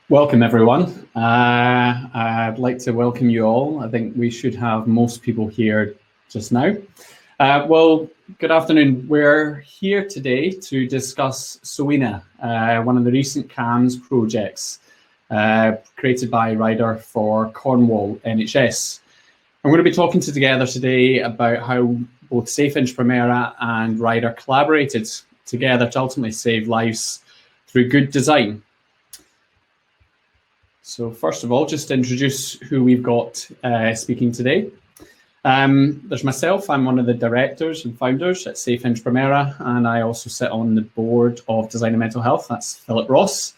Welcome, everyone. I'd like to welcome you all. I think we should have most people here just now. Well, good afternoon. We're here today to discuss SOENA, one of the recent CAMS projects created by Ryder for Cornwall NHS. I'm going to be talking together today about how both Safe Primera and Ryder collaborated together to ultimately save lives through good design. So first of all, just to introduce who we've got speaking today. There's myself. I'm one of the directors and founders at Safe Primera, and I also sit on the board of Design and Mental Health. That's Philip Ross.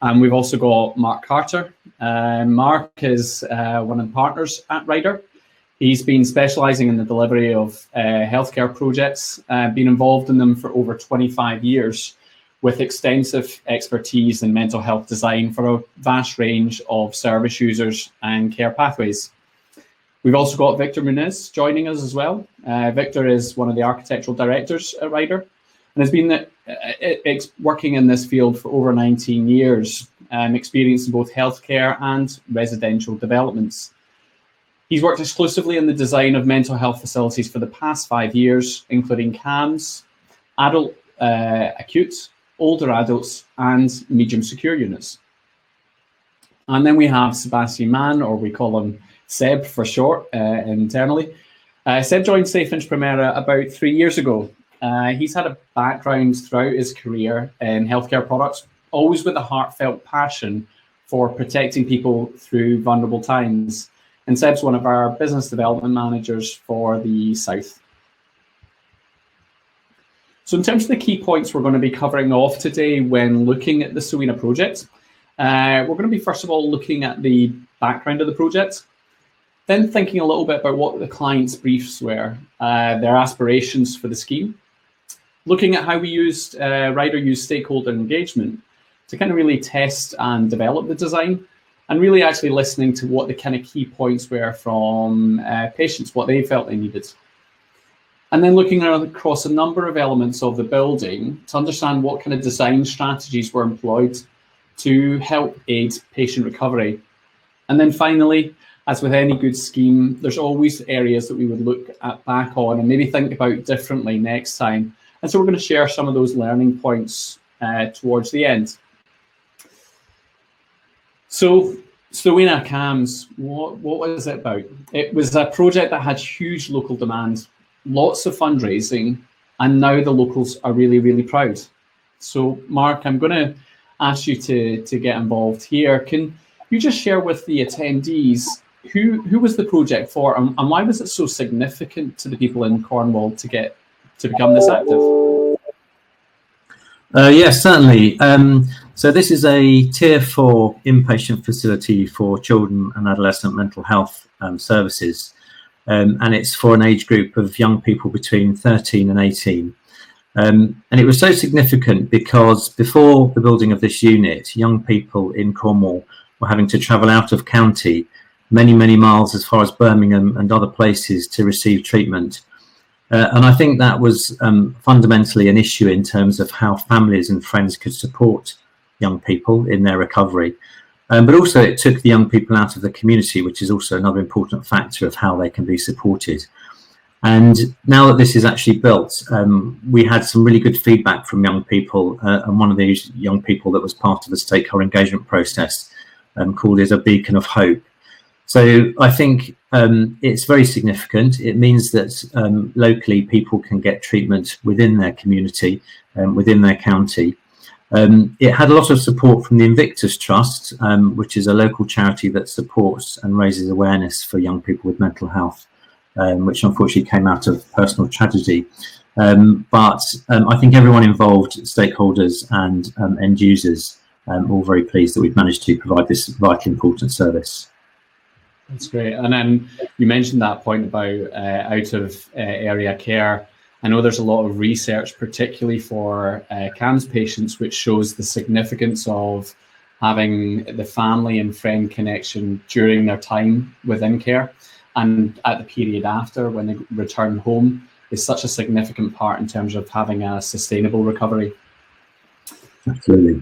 And we've also got Mark Carter. Mark is one of the partners at Ryder. He's been specialising in the delivery of healthcare projects, been involved in them for over 25 years, with extensive expertise in mental health design for a vast range of service users and care pathways. We've also got Victor Muniz joining us as well. Victor is one of the architectural directors at Ryder and has been working in this field for over 19 years, experienced in both healthcare and residential developments. He's worked exclusively in the design of mental health facilities for the past 5 years, including CAMS, adult acute, older adults, and medium secure units. And then we have Sebastian Mann, or we call him Seb for short internally. Seb joined Safe Primera about 3 years ago. He's had a background throughout his career in healthcare products, always with a heartfelt passion for protecting people through vulnerable times. And Seb's one of our business development managers for the South. So in terms of the key points we're going to be covering off today when looking at the SOENA project, we're going to be first of all looking at the background of the project, then thinking a little bit about what the client's briefs were, their aspirations for the scheme, looking at how we Ryder used stakeholder engagement to kind of really test and develop the design, and really actually listening to what the kind of key points were from patients, what they felt they needed. And then looking across a number of elements of the building to understand what kind of design strategies were employed to help aid patient recovery. And then finally, as with any good scheme, there's always areas that we would look at back on and maybe think about differently next time. And so we're going to share some of those learning points towards the end. So SOENA CAMS, what was it about? It was a project that had huge local demand, lots of fundraising, and now the locals are really, really proud. So Mark, I'm going to ask you to get involved here. Can you just share with the attendees who was the project for and why was it so significant to the people in Cornwall to become this active? Yes, certainly. So this is a Tier 4 inpatient facility for children and adolescent mental health services. And it's for an age group of young people between 13 and 18. And it was so significant because before the building of this unit, young people in Cornwall were having to travel out of county many, many miles as far as Birmingham and other places to receive treatment. And I think that was fundamentally an issue in terms of how families and friends could support young people in their recovery. But also it took the young people out of the community, which is also another important factor of how they can be supported. And now that this is actually built, we had some really good feedback from young people. And one of these young people that was part of the stakeholder engagement process called it a beacon of hope. So I think it's very significant. It means that locally people can get treatment within their community, within their county. It had a lot of support from the Invictus Trust, which is a local charity that supports and raises awareness for young people with mental health, which unfortunately came out of personal tragedy. But I think everyone involved, stakeholders and end users, all very pleased that we've managed to provide this vitally important service. That's great. And then you mentioned that point about out of area care. I know there's a lot of research, particularly for CAMS patients, which shows the significance of having the family and friend connection during their time within care and at the period after when they return home is such a significant part in terms of having a sustainable recovery. Absolutely.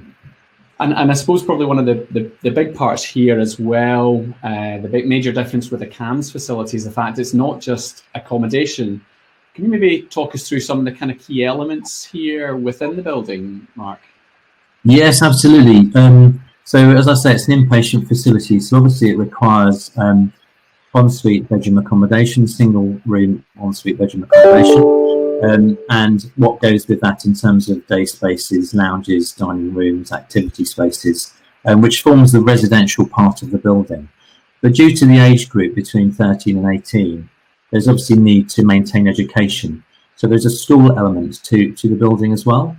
And I suppose probably one of the big parts here as well, the big major difference with the CAMS facility is the fact it's not just accommodation. Can you maybe talk us through some of the kind of key elements here within the building, Mark? Yes, absolutely. So as I say, it's an inpatient facility, so obviously it requires ensuite bedroom accommodation, single room ensuite bedroom accommodation, and what goes with that in terms of day spaces, lounges, dining rooms, activity spaces, which forms the residential part of the building. But due to the age group between 13 and 18, there's obviously need to maintain education. So there's a school element to the building as well.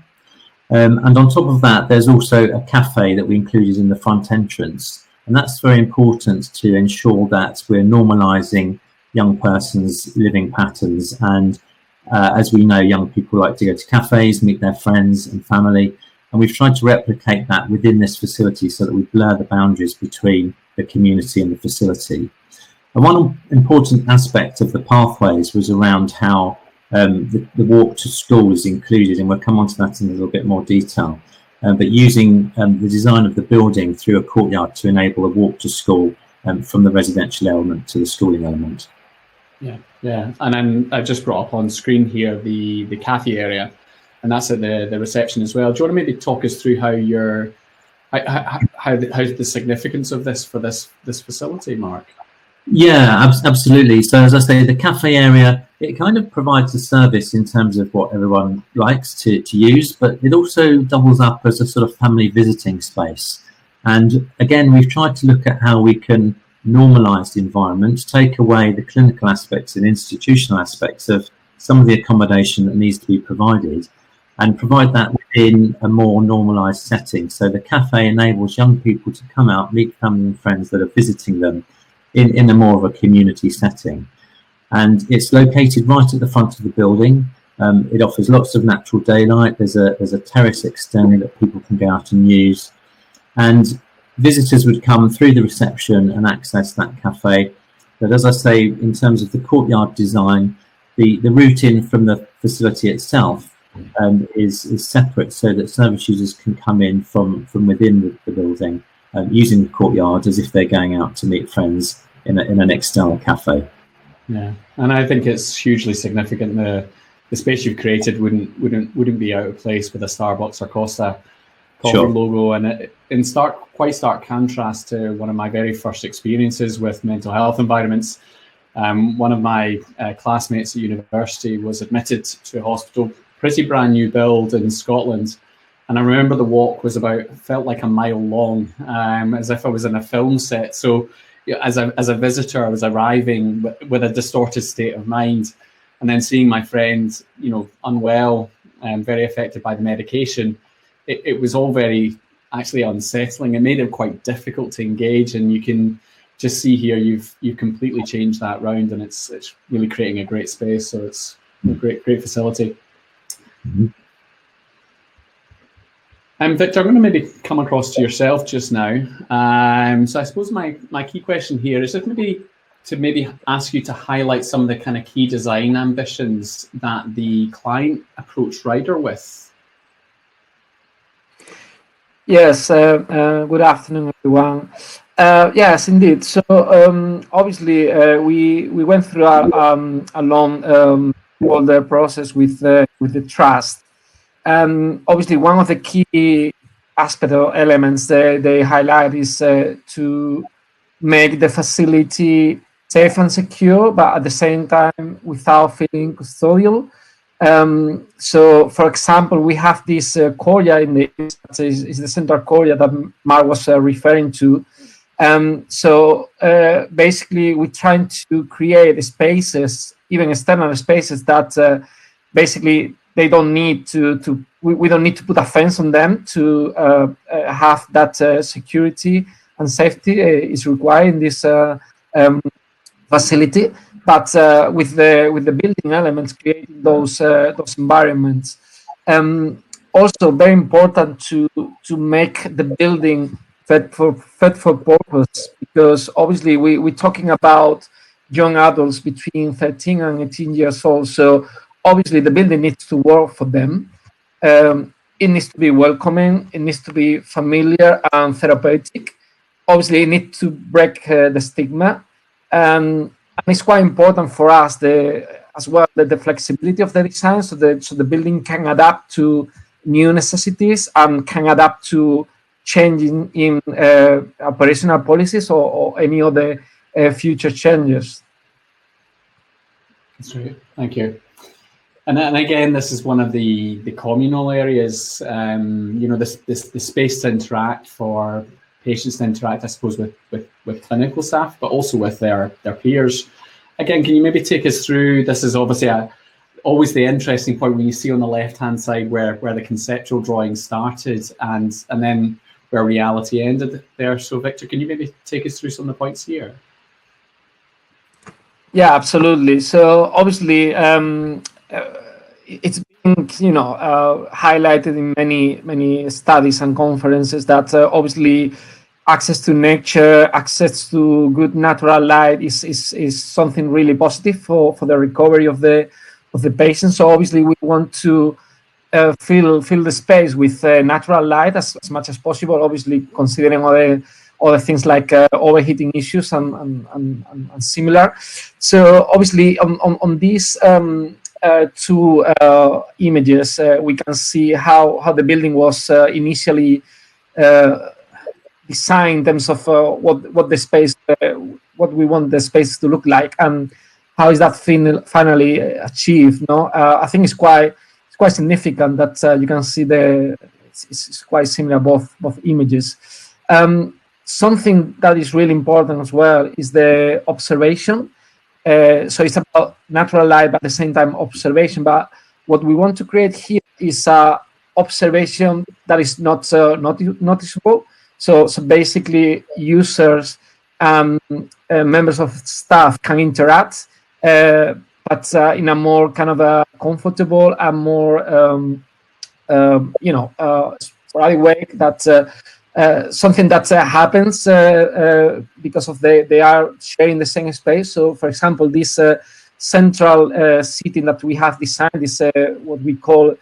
And on top of that, there's also a cafe that we included in the front entrance. And that's very important to ensure that we're normalising young persons' living patterns. And as we know, young people like to go to cafes, meet their friends and family. And we've tried to replicate that within this facility so that we blur the boundaries between the community and the facility. And one important aspect of the pathways was around how the walk to school is included, and we'll come on to that in a little bit more detail. But using the design of the building through a courtyard to enable a walk to school from the residential element to the schooling element. Yeah. And then I've just brought up on screen here the cafe area, and that's at the reception as well. Do you want to maybe talk us through how the significance of this for this facility, Mark? Yeah, absolutely. So as I say, the cafe area, it kind of provides a service in terms of what everyone likes to use, but it also doubles up as a sort of family visiting space. And again, we've tried to look at how we can normalise the environment, take away the clinical aspects and institutional aspects of some of the accommodation that needs to be provided, and provide that within a more normalised setting. So the cafe enables young people to come out, meet family and friends that are visiting them in a more of a community setting. And it's located right at the front of the building. It offers lots of natural daylight. There's a terrace externally that people can go out and use. And visitors would come through the reception and access that cafe. But as I say, in terms of the courtyard design, the route in from the facility itself is separate, so that service users can come in from within the building using the courtyard as if they're going out to meet friends in an external cafe. Yeah, and I think it's hugely significant. The space you've created wouldn't be out of place with a Starbucks or Costa coffee logo, and in quite stark contrast to one of my very first experiences with mental health environments. One of my classmates at university was admitted to a hospital, pretty brand new build in Scotland. And I remember the walk felt like a mile long, as if I was in a film set. So as a visitor, I was arriving with a distorted state of mind, and then seeing my friend, unwell and very affected by the medication. It was all very actually unsettling. It made it quite difficult to engage, and you can just see here you've completely changed that round, and it's really creating a great space. So it's a great facility. Mm-hmm. Victor, I'm going to maybe come across to yourself just now. So I suppose my key question here is just maybe ask you to highlight some of the kind of key design ambitions that the client approached Ryder with. Yes, good afternoon, everyone. Yes, indeed. So obviously, we went through a long older process with the trust. Obviously, one of the key aspect or elements they highlight is to make the facility safe and secure, but at the same time without feeling custodial. So, for example, we have this courtyard is the central courtyard that Mark was referring to. So basically, we're trying to create spaces, even external spaces, that basically they don't need we don't need to put a fence on them to have that security and safety is required in this facility. But with the building elements, creating those environments. Also, very important to make the building fit for purpose, because obviously we're talking about young adults between 13 and 18 years old. So obviously the building needs to work for them. it needs to be welcoming, it needs to be familiar and therapeutic. Obviously, it needs to break the stigma. And it's quite important for us as well the flexibility of the design, so the building can adapt to new necessities and can adapt to changing in operational policies or any other future changes. That's great. Thank you. And again, this is one of the communal areas. The space to interact for patients to interact, I suppose, with clinical staff, but also with their peers. Again, can you maybe take us through? This is obviously always the interesting point when you see on the left-hand side where the conceptual drawing started and then where reality ended there. So, Victor, can you maybe take us through some of the points here? Yeah, absolutely. So obviously, it's been highlighted in many studies and conferences that obviously access to nature, access to good natural light is something really positive for the recovery of the patient. So obviously we want to fill the space with natural light as much as possible. Obviously considering other things like overheating issues and similar. So obviously on these two images, we can see how the building was initially designed in terms of what the space, what we want the space to look like, and how is that finally achieved. No, I think it's quite significant that you can see it's quite similar both images. Something that is really important as well is the observation. So it's about natural light, but at the same time observation. But what we want to create here is observation that is not noticeable. So basically, users, members of staff can interact, but in a more kind of a comfortable and more sporadic way. That something that happens because of they are sharing the same space. So, for example, this central seating that we have designed is what we call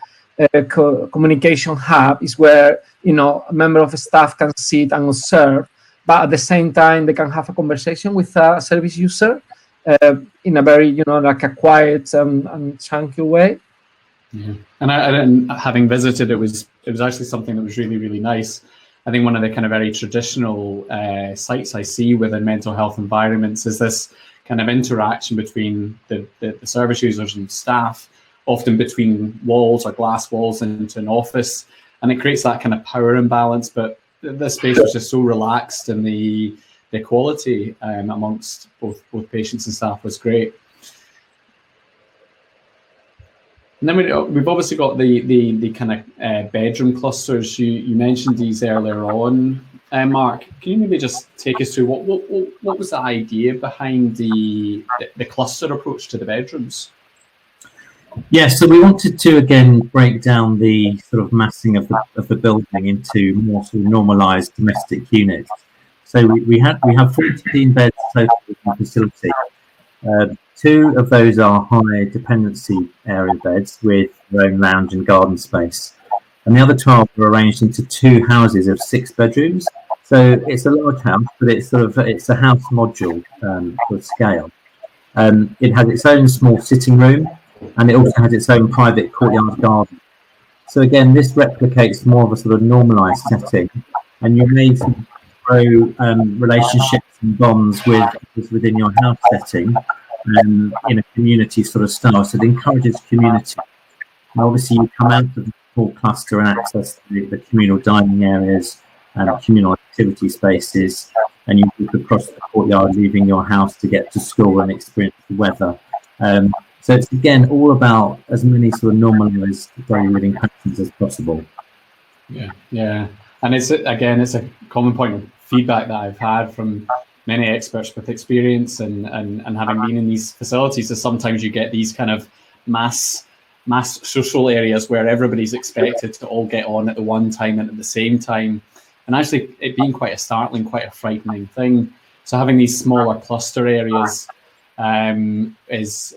communication hub, is where a member of staff can sit and observe, but at the same time they can have a conversation with a service user in a very like a quiet and tranquil way. Yeah, and having visited, it was actually something that was really, really nice. I think one of the kind of very traditional sites I see within mental health environments is this kind of interaction between the service users and staff, often between walls or glass walls into an office, and it creates that kind of power imbalance. But the space was just so relaxed, and the quality amongst both patients and staff was great. And then we've obviously got the kind of bedroom clusters. You mentioned these earlier on, Mark. Can you maybe just take us through what was the idea behind the cluster approach to the bedrooms? Yes, so we wanted to again break down the sort of massing of the building into more sort of normalised domestic units. So we have 14 beds total in the facility. 2 of those are high dependency area beds with their own lounge and garden space, and the other 12 are arranged into 2 houses of 6 bedrooms. So it's a large house, but it's a house module for scale. It has its own small sitting room, and it also has its own private courtyard garden. So again, this replicates more of a sort of normalised setting, and you may grow relationships and bonds within your house setting in a community sort of style. So it encourages community. And obviously, you come out of the full cluster and access the communal dining areas and communal activity spaces, and you walk across the courtyard, leaving your house to get to school and experience the weather. So it's again all about as many sort of normalised daily living patterns as possible. Yeah, and it's a common point of feedback that I've had from many experts with experience and having been in these facilities, is sometimes you get these kind of mass social areas where everybody's expected to all get on at the one time and at the same time, and actually it being quite a frightening thing. So having these smaller cluster areas is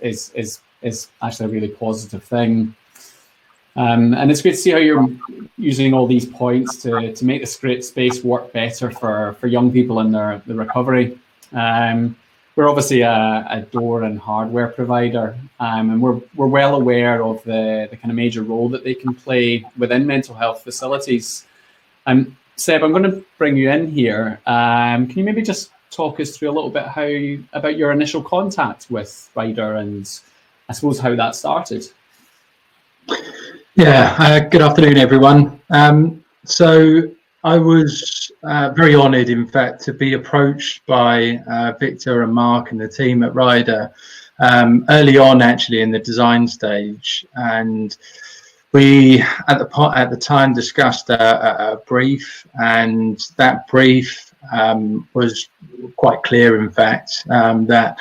actually a really positive thing. And it's great to see how you're using all these points to make the script space work better for young people in the recovery. We're obviously a door and hardware provider, and we're well aware of the kind of major role that they can play within mental health facilities. Seb, I'm going to bring you in here. Can you maybe just talk us through a little bit about your initial contact with Ryder, and I suppose how that started? Yeah, good afternoon, everyone. So I was very honoured, in fact, to be approached by Victor and Mark and the team at Ryder early on, actually, in the design stage. And we, at the time, discussed a brief, and that brief was quite clear, in fact, that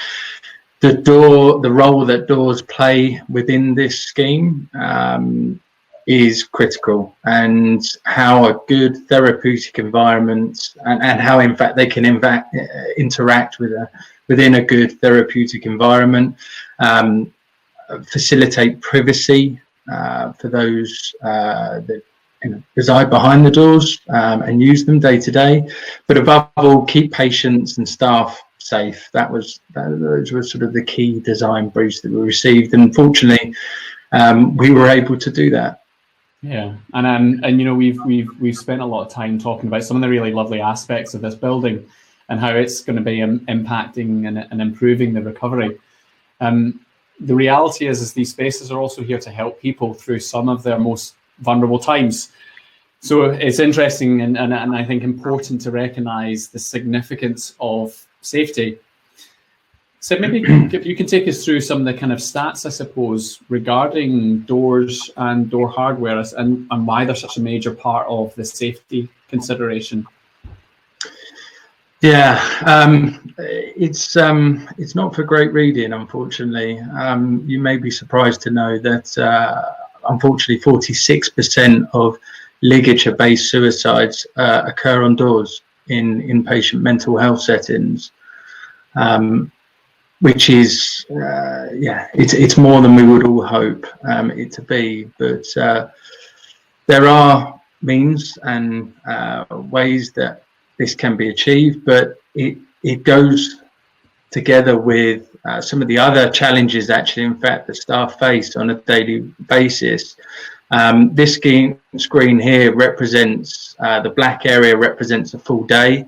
the role that doors play within this scheme is critical, and how a good therapeutic environment and how, in fact, they can interact within a good therapeutic environment, facilitate privacy for those that reside behind the doors and use them day to day, but above all, keep patients and staff safe. Those were sort of the key design briefs that we received, and fortunately we were able to do that. Yeah, and you know, we've spent a lot of time talking about some of the really lovely aspects of this building and how it's going to be impacting and improving the recovery. The reality is these spaces are also here to help people through some of their most vulnerable times. So it's interesting and I think important to recognise the significance of safety. So maybe if you can take us through some of the kind of stats, I suppose, regarding doors and door hardware and why they're such a major part of the safety consideration. Yeah, it's not for great reading, unfortunately. You may be surprised to know that unfortunately 46% of ligature-based suicides occur on doors in inpatient mental health settings. Which is, it's more than we would all hope it to be. But there are means and ways that this can be achieved, but it goes together with some of the other challenges, actually, in fact, that staff face on a daily basis. This screen here represents, the black area represents a full day.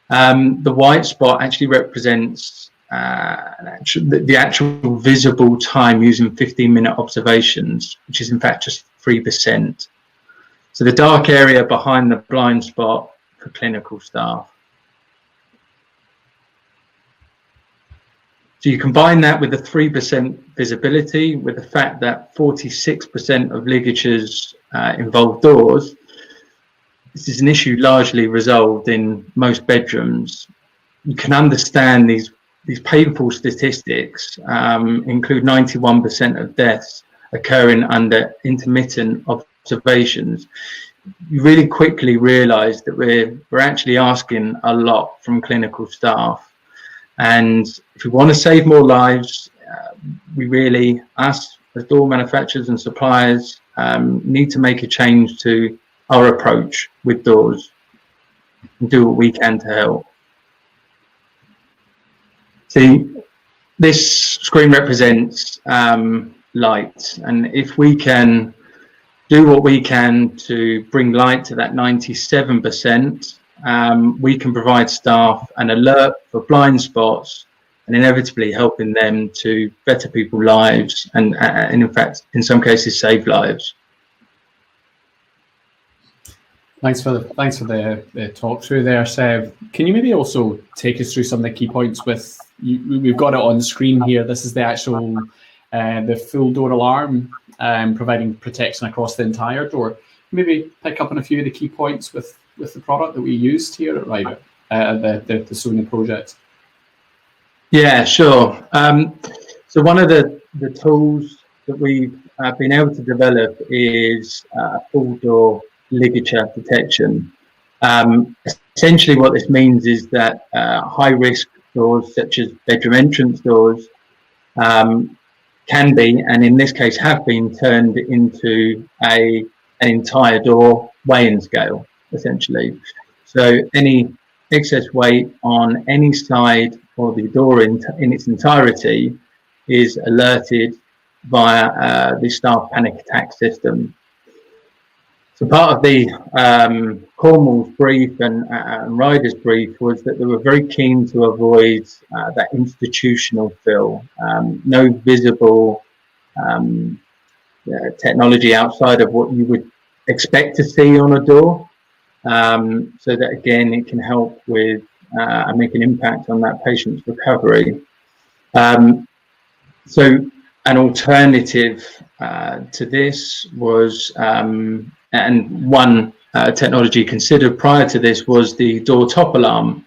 The white spot actually represents the actual visible time using 15-minute observations, which is in fact just 3%. So the dark area behind the blind spot for clinical staff. So you combine that with the 3% visibility, with the fact that 46% of ligatures involve doors. This is an issue largely resolved in most bedrooms. You can understand these painful statistics include 91% of deaths occurring under intermittent observations. You really quickly realise that we're actually asking a lot from clinical staff, and if we want to save more lives, we really, us as door manufacturers and suppliers, need to make a change to our approach with doors and do what we can to help. See, this screen represents light, and if we can do what we can to bring light to that 97%, we can provide staff an alert for blind spots and inevitably helping them to better people's lives and in fact, in some cases, save lives. Thanks for the talk through there, Seb. Can you maybe also take us through some of the key points with you? We've got it on screen here. This is the actual the full door alarm, providing protection across the entire door. Maybe pick up on a few of the key points with the product that we used here at Ryder, the Sony project. Yeah, sure. So one of the tools that we've been able to develop is full door ligature detection. Essentially what this means is that high risk doors such as bedroom entrance doors can be, and in this case have been, turned into an entire door weighing scale, essentially. So any excess weight on any side or the door in its entirety is alerted via the staff panic attack system. So part of the Cornwall's brief and Ryder's brief was that they were very keen to avoid that institutional feel, no visible technology outside of what you would expect to see on a door, so that again it can help with and make an impact on that patient's recovery. So an alternative to this was, and one technology considered prior to this, was the door top alarm.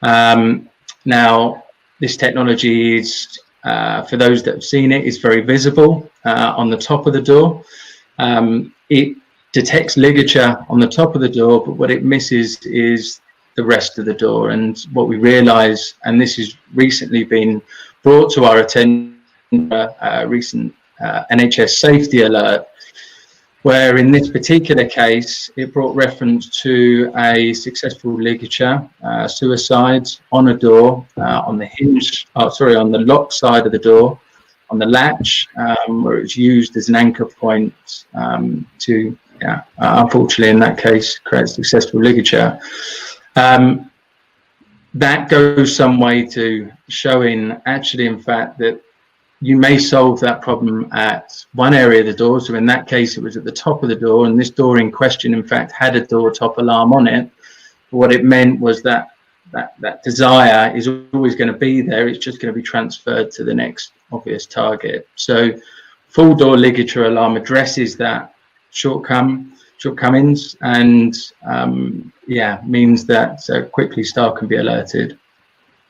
Now, this technology is, for those that have seen it, is very visible on the top of the door. It detects ligature on the top of the door, but what it misses is the rest of the door. And what we realise, and this has recently been brought to our attention, recent NHS safety alert, where in this particular case it brought reference to a successful ligature suicide on a door, on the hinge, on the lock side of the door, on the latch, where it was used as an anchor point to, unfortunately in that case, create successful ligature. That goes some way to showing actually, in fact, that you may solve that problem at one area of the door. So in that case, it was at the top of the door, and this door in question, in fact, had a door top alarm on it. But what it meant was that desire is always going to be there. It's just going to be transferred to the next obvious target. So full door ligature alarm addresses that shortcomings, and means that quickly staff can be alerted.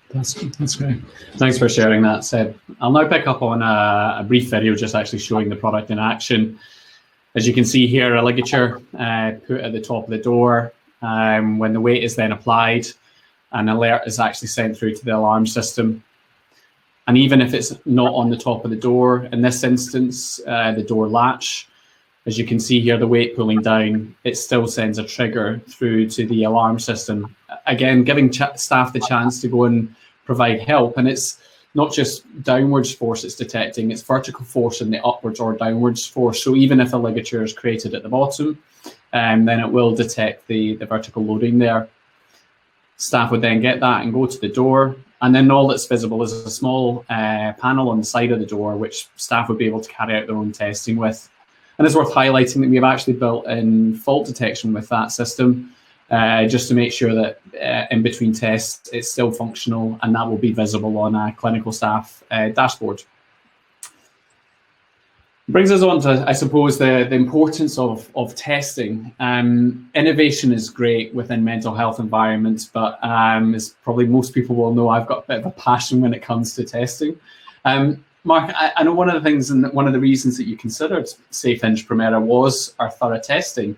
That's great. Thanks for sharing that, Seb. I'll now pick up on a brief video just actually showing the product in action. As you can see here, a ligature put at the top of the door. When the weight is then applied, an alert is actually sent through to the alarm system. And even if it's not on the top of the door, in this instance, the door latch, as you can see here, the weight pulling down, it still sends a trigger through to the alarm system. Again, giving staff the chance to go and provide help. And it's not just downwards force it's detecting, it's vertical force and the upwards or downwards force. So even if a ligature is created at the bottom, then it will detect the vertical loading there. Staff would then get that and go to the door. And then all that's visible is a small panel on the side of the door, which staff would be able to carry out their own testing with. And it's worth highlighting that we've actually built in fault detection with that system, just to make sure that in between tests it's still functional, and that will be visible on a clinical staff dashboard. Brings us on to, I suppose, the importance of testing. Innovation is great within mental health environments, but as probably most people will know, I've got a bit of a passion when it comes to testing. Mark, I know one of the things and one of the reasons that you considered Safe Hinge Primera was our thorough testing.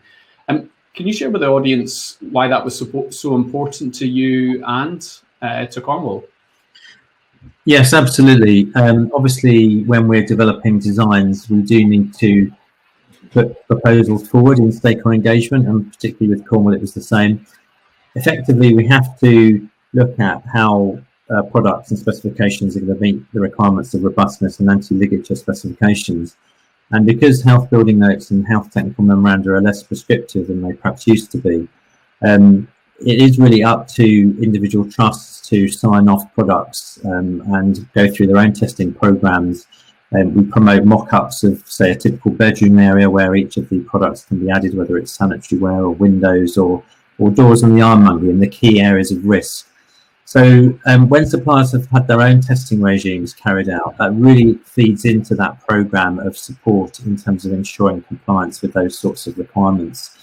Can you share with the audience why that was so important to you and to Cornwall? Yes, absolutely. Obviously, when we're developing designs, we do need to put proposals forward in stakeholder engagement, and particularly with Cornwall, it was the same. Effectively, we have to look at how products and specifications are going to meet the requirements of robustness and anti-ligature specifications. And because health building notes and health technical memoranda are less prescriptive than they perhaps used to be, it is really up to individual trusts to sign off products and go through their own testing programs. We promote mock-ups of, say, a typical bedroom area where each of the products can be added, whether it's sanitary ware or windows or doors on the ironmongery and the key areas of risk. So when suppliers have had their own testing regimes carried out, that really feeds into that program of support in terms of ensuring compliance with those sorts of requirements,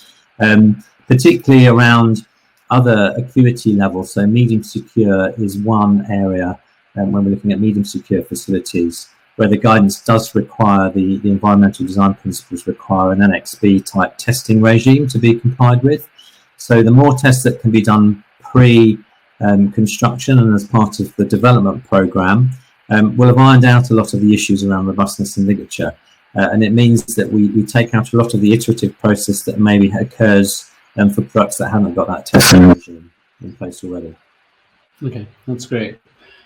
particularly around other acuity levels. So medium secure is one area when we're looking at medium secure facilities where the guidance does require, the environmental design principles require an NXB type testing regime to be complied with. So the more tests that can be done pre construction and as part of the development program, will have ironed out a lot of the issues around robustness and ligature. And it means that we take out a lot of the iterative process that maybe occurs for products that haven't got that technology in place already. Okay, that's great.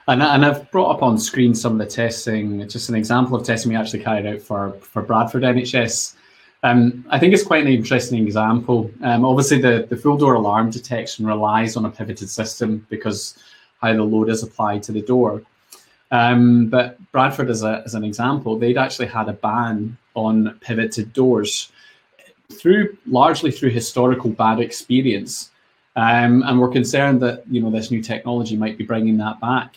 And I've brought up on screen some of the testing, just an example of testing we actually carried out for Bradford NHS. I think it's quite an interesting example. Obviously, the full door alarm detection relies on a pivoted system because how the load is applied to the door. But Bradford, as an example, they'd actually had a ban on pivoted doors largely through historical bad experience. And we're concerned that this new technology might be bringing that back.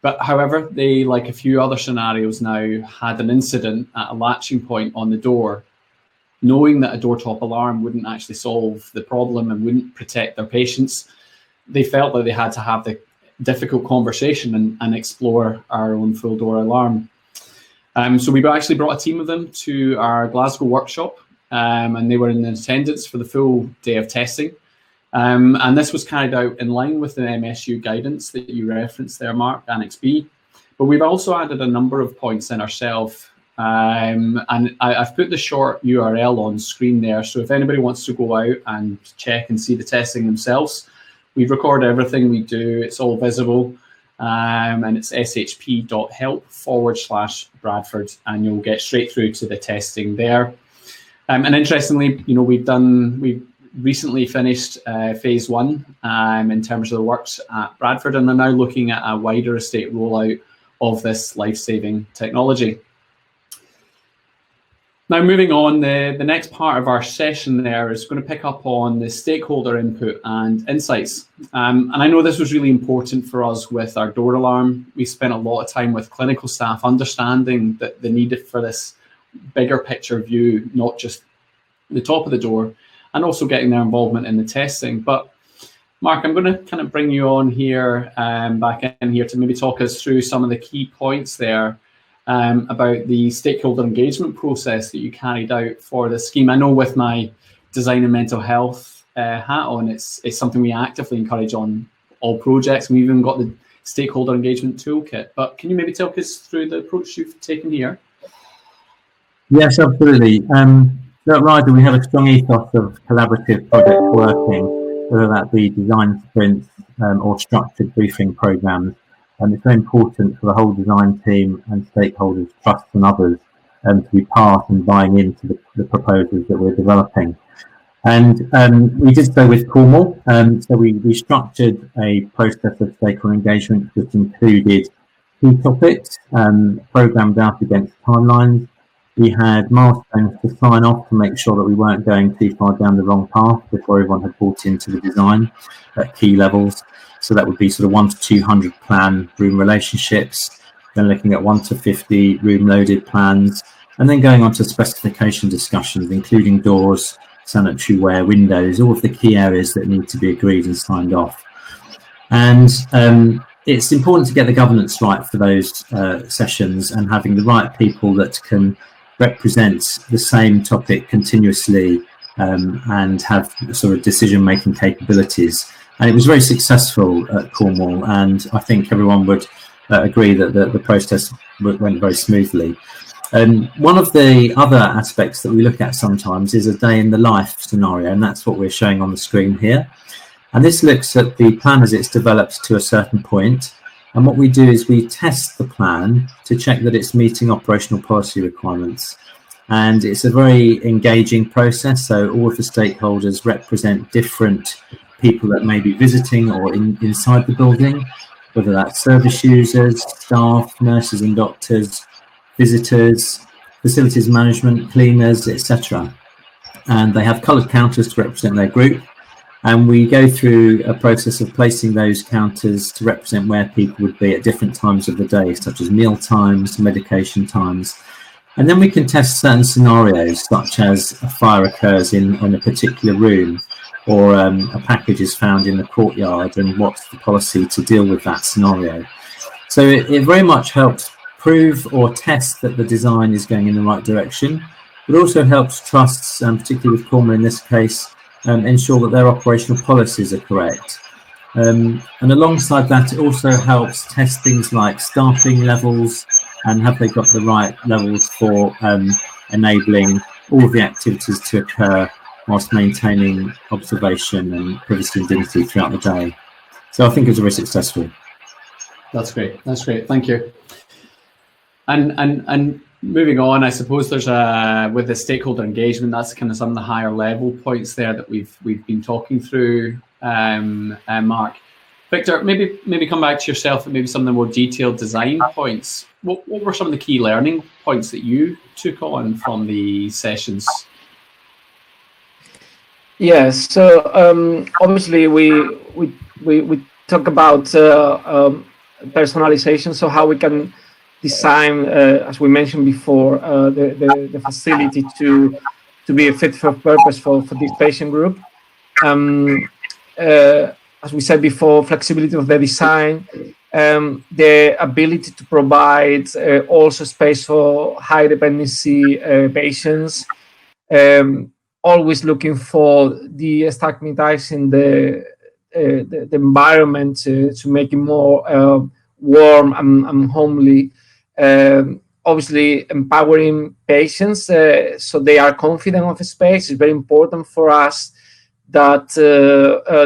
But however, they, like a few other scenarios now, had an incident at a latching point on the door, knowing that a door top alarm wouldn't actually solve the problem and wouldn't protect their patients. They felt that they had to have the difficult conversation and explore our own full door alarm. So we actually brought a team of them to our Glasgow workshop, and they were in attendance for the full day of testing. And this was carried out in line with the MSU guidance that you referenced there, Mark, Annex B. But we've also added a number of points in ourselves. And I've put the short URL on screen there. So if anybody wants to go out and check and see the testing themselves, we record everything we do. It's all visible. And it's shp.help/Bradford, and you'll get straight through to the testing there. And interestingly, we've recently finished phase 1 in terms of the works at Bradford, and are now looking at a wider estate rollout of this life-saving technology. Now, moving on, the next part of our session there is going to pick up on the stakeholder input and insights. And I know this was really important for us with our door alarm. We spent a lot of time with clinical staff understanding that the need for this bigger picture view, not just the top of the door, and also getting their involvement in the testing. But Mark, I'm going to kind of bring you on here, back in here, to maybe talk us through some of the key points there about the stakeholder engagement process that you carried out for the scheme. I know with my design and mental health hat on, it's something we actively encourage on all projects. We've even got the stakeholder engagement toolkit. But can you maybe talk us through the approach you've taken here? Yes, absolutely. At Ryder, we have a strong ethos of collaborative project working, whether that be design sprints or structured briefing programs. And it's very important for the whole design team and stakeholders, trusts and others, to be part and buying into the proposals that we're developing. And we did so with Cornwall. So we structured a process of stakeholder engagement which included key topics, programmed out against timelines. We had milestones to sign off to make sure that we weren't going too far down the wrong path before everyone had bought into the design at key levels. So that would be sort of 1 to 200 plan room relationships, then looking at 1 to 50 room loaded plans, and then going on to specification discussions, including doors, sanitary ware, windows, all of the key areas that need to be agreed and signed off. And it's important to get the governance right for those sessions, and having the right people that can represent the same topic continuously and have sort of decision-making capabilities. And it was very successful at Cornwall, and I think everyone would agree that the process went very smoothly. One of the other aspects that we look at sometimes is a day in the life scenario, and that's what we're showing on the screen here. And this looks at the plan as it's developed to a certain point. And what we do is we test the plan to check that it's meeting operational policy requirements. And it's a very engaging process. So all of the stakeholders represent different people that may be visiting or inside the building, whether that's service users, staff, nurses and doctors, visitors, facilities management, cleaners, etc. And they have coloured counters to represent their group. And we go through a process of placing those counters to represent where people would be at different times of the day, such as meal times, medication times. And then we can test certain scenarios, such as a fire occurs in a particular room, or a package is found in the courtyard, and what's the policy to deal with that scenario. So it very much helps prove or test that the design is going in the right direction, but also helps trusts, particularly with Cornwall in this case, ensure that their operational policies are correct. And alongside that, it also helps test things like staffing levels and have they got the right levels for enabling all the activities to occur whilst maintaining observation and privacy and dignity throughout the day. So I think it was very successful. That's great. That's great. Thank you. And moving on, I suppose there's with the stakeholder engagement, that's kind of some of the higher level points there that we've been talking through, Mark. Victor, maybe come back to yourself and maybe some of the more detailed design points. What were some of the key learning points that you took on from the sessions? Yes, so obviously we talk about personalization, so how we can design, as we mentioned before, the facility to be a fit for purpose for this patient group. As we said before, flexibility of the design, the ability to provide also space for high dependency patients, always looking for de-stigmatizing the environment to make it more warm and homely. Obviously, empowering patients so they are confident of the space is very important for us, that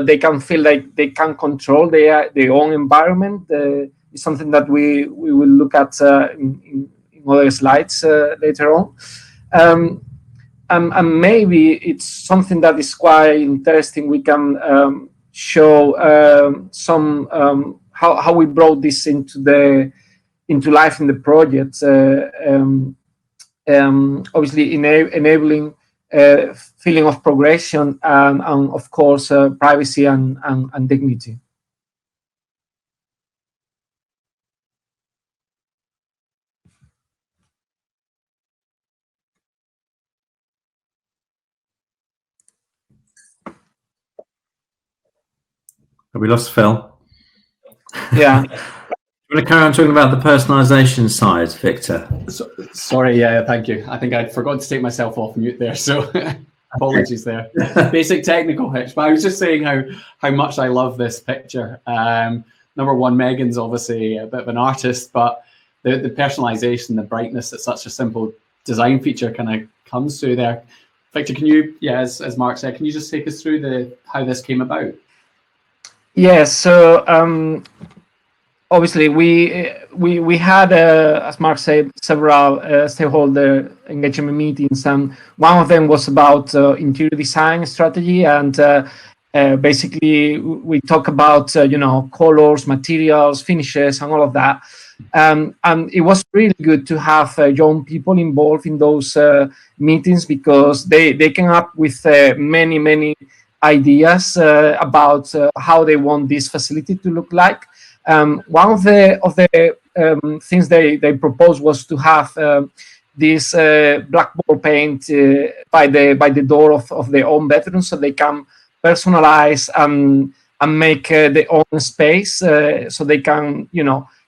they can feel like they can control their own environment. It's something that we will look at in other slides later on. And maybe it's something that is quite interesting. We can show some how we brought this into life in the project. Obviously, enabling feeling of progression and of course privacy and dignity. Have we lost Phil? Yeah. You want to carry on talking about the personalization side, Victor? Sorry, yeah, thank you. I think I'd forgotten to take myself off mute there, so apologies there. Basic technical hitch, but I was just saying how much I love this picture. Number one, Megan's obviously a bit of an artist, but the personalization, the brightness that such a simple design feature kind of comes through there. Victor, can you, as Mark said, can you just take us through how this came about? Yes, so obviously we had, as Mark said, several stakeholder engagement meetings, and one of them was about interior design strategy, and basically we talk about colors, materials, finishes, and all of that. And it was really good to have young people involved in those meetings, because they came up with many ideas about how they want this facility to look like. One of the things they proposed was to have this blackboard paint by the door of their own bedroom, so they can personalize and make their own space, so they can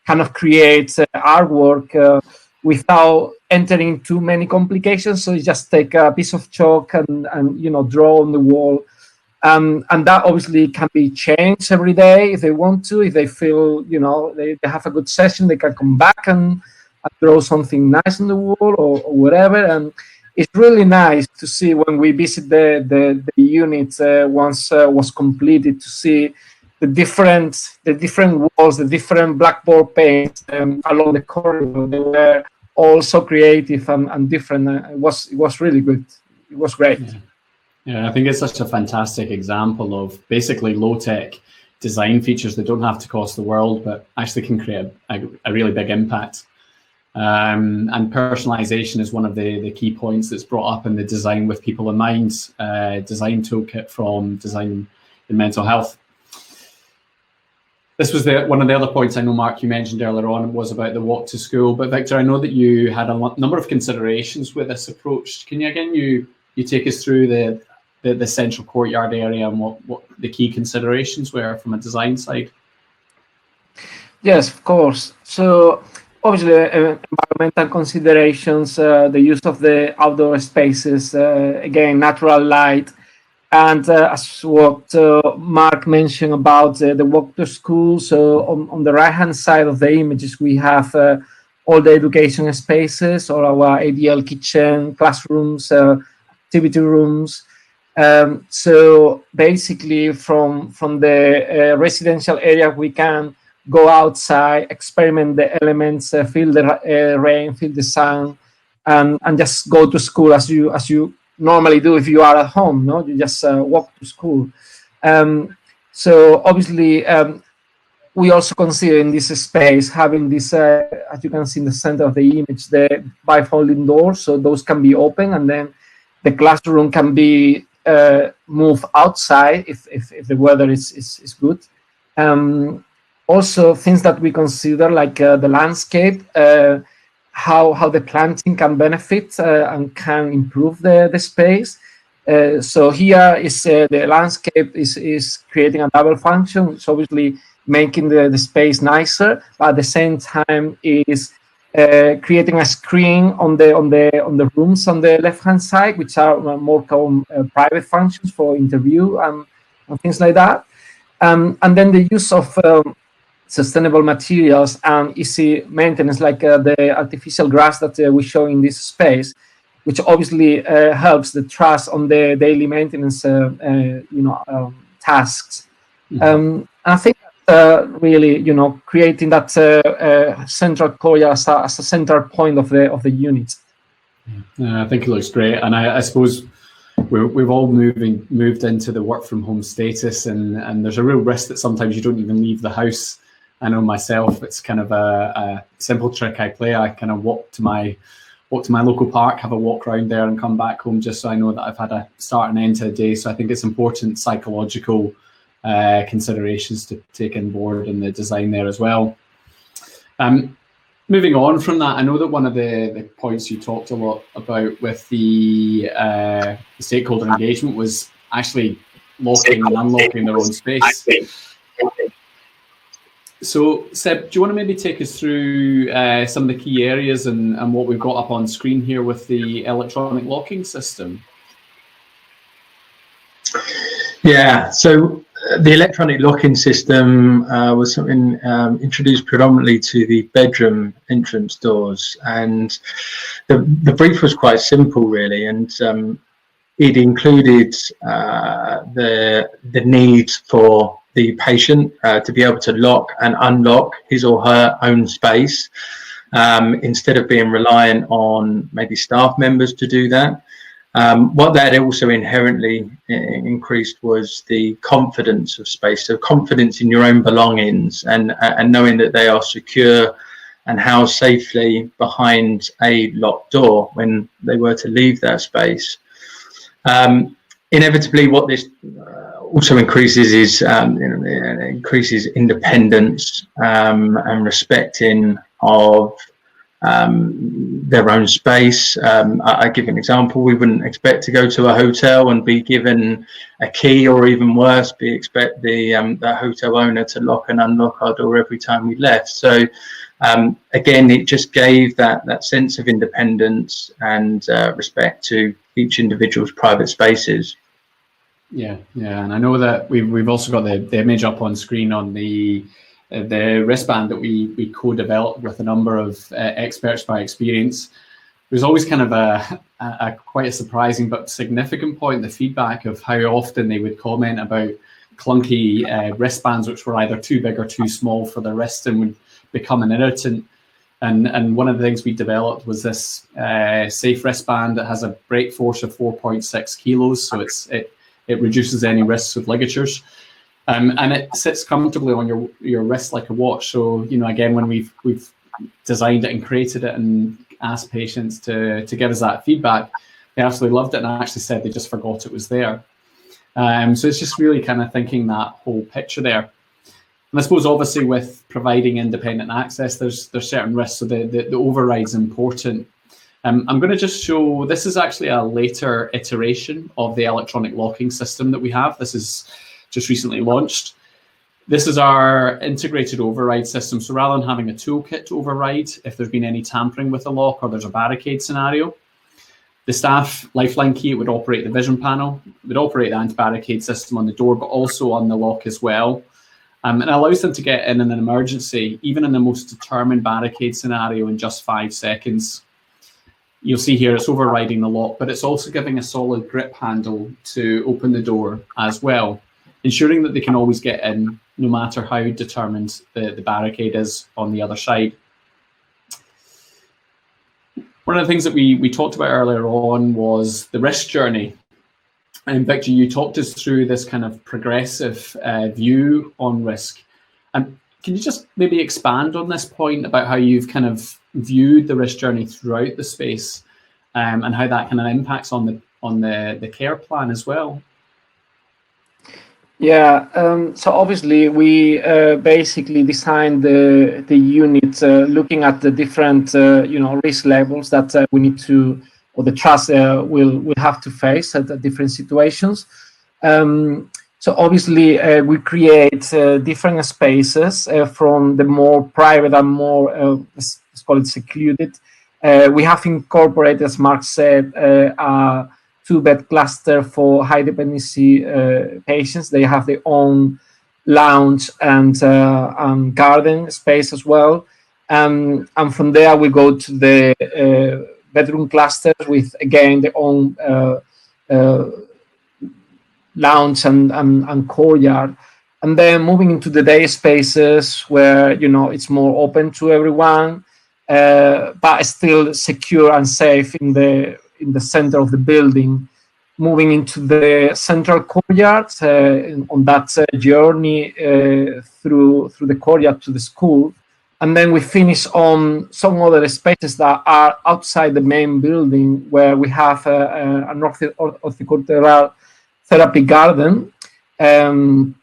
kind of create artwork without entering too many complications. So you just take a piece of chalk and draw on the wall. And that obviously can be changed every day if they want to. If they feel, they have a good session, they can come back and draw something nice on the wall or whatever. And it's really nice to see when we visit the unit once was completed, to see the different walls, the different blackboard paints along the corridor. They were all so creative and different. It was really good. It was great. Yeah, I think it's such a fantastic example of basically low-tech design features that don't have to cost the world, but actually can create a really big impact. And personalization is one of the key points that's brought up in the Design with People in Mind design toolkit from Design in Mental Health. This was one of the other points I know, Mark, you mentioned earlier on, was about the walk to school. But Victor, I know that you had a number of considerations with this approach. Can you, again, you take us through the central courtyard area and what the key considerations were from a design side? Yes, of course. So obviously environmental considerations, the use of the outdoor spaces, again, natural light, And as what Mark mentioned about the walk to school, so on the right-hand side of the images, we have all the education spaces, or our ADL kitchen, classrooms, activity rooms. So basically from the residential area, we can go outside, experiment the elements, feel the rain, feel the sun, and just go to school as you normally do if you are at home. No, you just walk to school. So obviously, we also consider in this space having this, as you can see in the center of the image, the bifolding doors, so those can be open, and then the classroom can be moved outside if the weather is good. Also, things that we consider, like the landscape, how the planting can benefit and can improve the space. So here is the landscape is creating a double function. It's obviously making the space nicer, but at the same time is creating a screen on the rooms on the left-hand side, which are more common private functions for interview and things like that. And then the use of sustainable materials and easy maintenance, like the artificial grass that we show in this space, which obviously helps the trust on the daily maintenance, tasks. And I think really, creating that central core as a central point of the unit. I think it looks great, and I suppose we've all moved into the work from home status, and there's a real risk that sometimes you don't even leave the house. I know myself, it's kind of a simple trick I play. I kind of walk to my local park, have a walk around there, and come back home just so I know that I've had a start and end to the day. So I think it's important psychological considerations to take on board in the design there as well. Moving on from that, I know that one of the points you talked a lot about with the stakeholder engagement was actually locking and unlocking their own space. So, Seb, do you want to maybe take us through some of the key areas and what we've got up on screen here with the electronic locking system? Yeah, so the electronic locking system was something introduced predominantly to the bedroom entrance doors, and the brief was quite simple, really, and it included the need for the patient to be able to lock and unlock his or her own space, instead of being reliant on maybe staff members to do that. What that also inherently increased was the confidence of space, so confidence in your own belongings, and knowing that they are secure and housed safely behind a locked door when they were to leave that space. Inevitably, what this also increases is increases independence and respecting of their own space. I give an example. We wouldn't expect to go to a hotel and be given a key, or even worse, expect the hotel owner to lock and unlock our door every time we left. So again, it just gave that sense of independence and respect to each individual's private spaces. Yeah, and I know that we've also got the image up on screen on the wristband that we co-developed with a number of experts by experience. There's always kind of a quite a surprising but significant point, the feedback of how often they would comment about clunky wristbands which were either too big or too small for the wrist and would become an irritant. And one of the things we developed was this safe wristband that has a break force of 4.6 kilos, so it reduces any risks of ligatures. And it sits comfortably on your wrist like a watch. So, again, when we've designed it and created it and asked patients to give us that feedback, they absolutely loved it and actually said they just forgot it was there. So it's just really kind of thinking that whole picture there. And I suppose obviously with providing independent access, there's certain risks. So the override's important. I'm going to just show, this is actually a later iteration of the electronic locking system that we have. This is just recently launched. This is our integrated override system. So rather than having a toolkit to override if there's been any tampering with the lock or there's a barricade scenario, The staff lifeline key would operate the vision panel, would operate the anti-barricade system on the door, but also on the lock as well. And it allows them to get in an emergency, even in the most determined barricade scenario, in just 5 seconds. You'll see here it's overriding the lock, but it's also giving a solid grip handle to open the door as well, ensuring that they can always get in, no matter how determined the barricade is on the other side. One of the things that we talked about earlier on was the risk journey. And Victor, you talked us through this kind of progressive view on risk. Can you just maybe expand on this point about how you've kind of viewed the risk journey throughout the space, and how that kind of impacts on the care plan as well? Yeah, so obviously we basically designed the unit looking at the different risk levels that we need to, or the trust will have to face at the different situations. So obviously we create different spaces from the more private and more let's call it secluded. We have incorporated, as Mark said, a 2-bed cluster for high dependency patients. They have their own lounge and garden space as well. And from there we go to the bedroom cluster with, again, their own lounge and courtyard. And then moving into the day spaces where, it's more open to everyone, but still secure and safe in the center of the building. Moving into the central courtyard on that journey through the courtyard to the school. And then we finish on some other spaces that are outside the main building, where we have an horticultural therapy garden and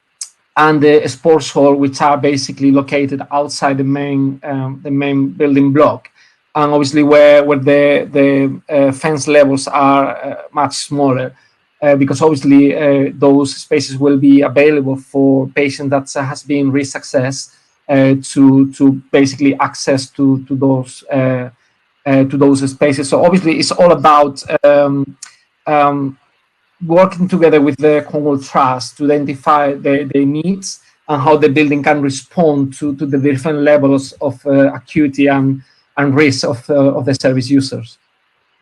the sports hall, which are basically located outside the main building block. And obviously where the fence levels are much smaller, because obviously those spaces will be available for patients that has been risk assessed to basically access to those spaces. So obviously it's all about working together with the Cornwall Trust to identify the needs and how the building can respond to the different levels of acuity and risk of the service users.